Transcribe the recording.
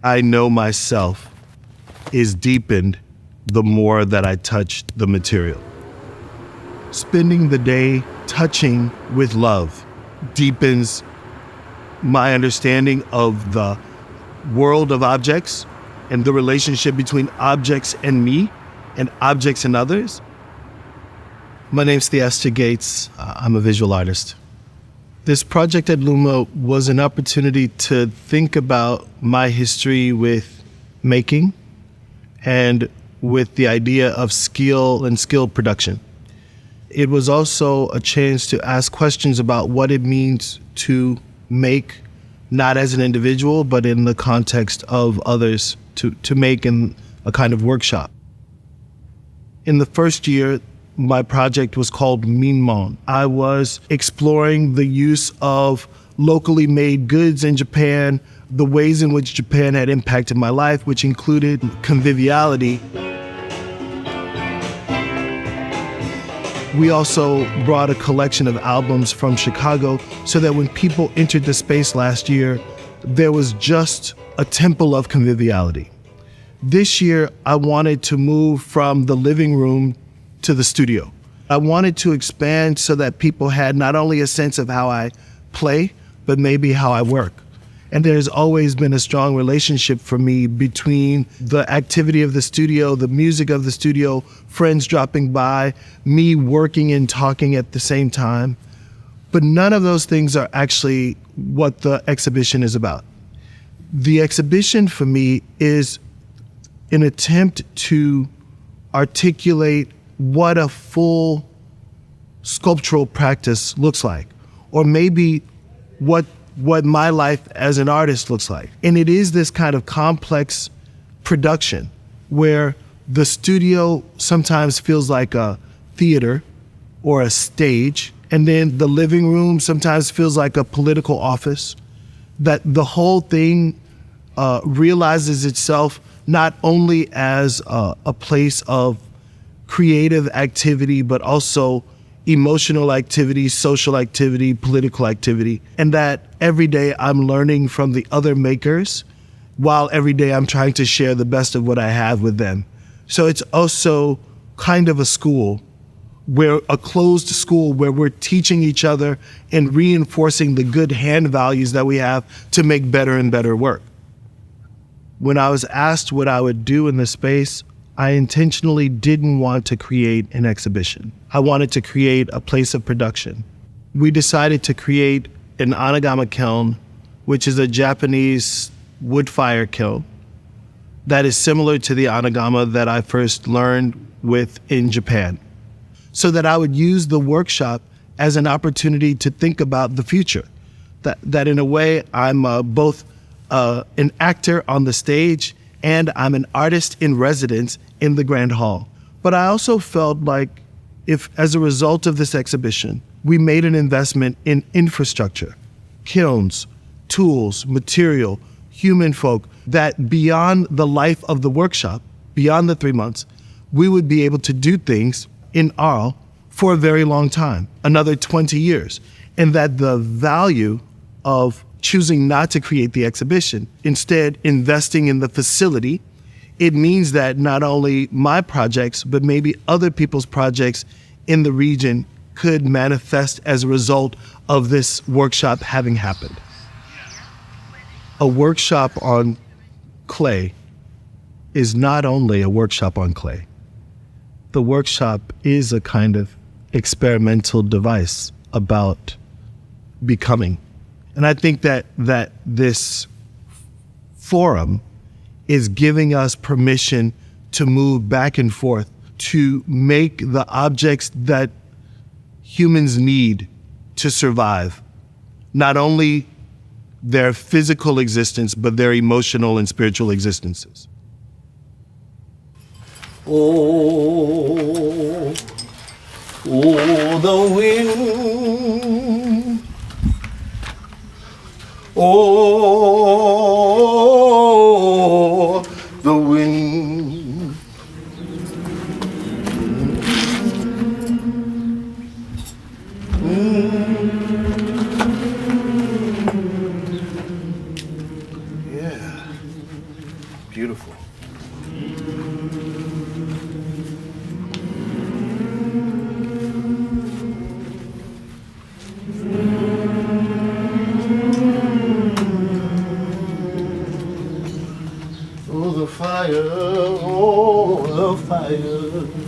I know myself is deepened the more that I touch the material. Spending the day touching with love deepens my understanding of the world of objects and the relationship between objects and me and objects and others. My name's Theaster Gates. I'm a visual artist. This project at Luma was an opportunity to think about my history with making and with the idea of skill and skill production. It was also a chance to ask questions about what it means to make, not as an individual, but in the context of others, to make in a kind of workshop. In the first year, my project was called Minmon. I was exploring the use of locally made goods in Japan, the ways in which Japan had impacted my life, which included conviviality. We also brought a collection of albums from Chicago so that when people entered the space last year, there was just a temple of conviviality. This year, I wanted to move from the living room to the studio. I wanted to expand so that people had not only a sense of how I play, but maybe how I work. And there's always been a strong relationship for me between the activity of the studio, the music of the studio, friends dropping by, me working and talking at the same time. But none of those things are actually what the exhibition is about. The exhibition for me is an attempt to articulate what a full sculptural practice looks like, or maybe what my life as an artist looks like. And it is this kind of complex production where the studio sometimes feels like a theater or a stage, and then the living room sometimes feels like a political office, that the whole thing realizes itself not only as a place of creative activity, but also emotional activity, social activity, political activity, and that every day I'm learning from the other makers, while every day I'm trying to share the best of what I have with them. So it's also kind of a school, a closed school where we're teaching each other and reinforcing the good hand values that we have to make better and better work. When I was asked what I would do in the space, I intentionally didn't want to create an exhibition. I wanted to create a place of production. We decided to create an Anagama kiln, which is a Japanese wood fire kiln that is similar to the Anagama that I first learned with in Japan, so that I would use the workshop as an opportunity to think about the future. That in a way, I'm both an actor on the stage and I'm an artist in residence in the Grand Hall. But I also felt like if, as a result of this exhibition, we made an investment in infrastructure, kilns, tools, material, human folk, that beyond the life of the workshop, beyond the 3 months, we would be able to do things in Arles for a very long time, another 20 years. And that the value of choosing not to create the exhibition, instead investing in the facility, it means that not only my projects, but maybe other people's projects in the region could manifest as a result of this workshop having happened. A workshop on clay is not only a workshop on clay. The workshop is a kind of experimental device about becoming. And I think that this forum is giving us permission to move back and forth, to make the objects that humans need to survive, not only their physical existence, but their emotional and spiritual existences. Oh, oh, the wind. Oh, the wind. Yeah. beautiful. Oh, the fire, oh, the fire.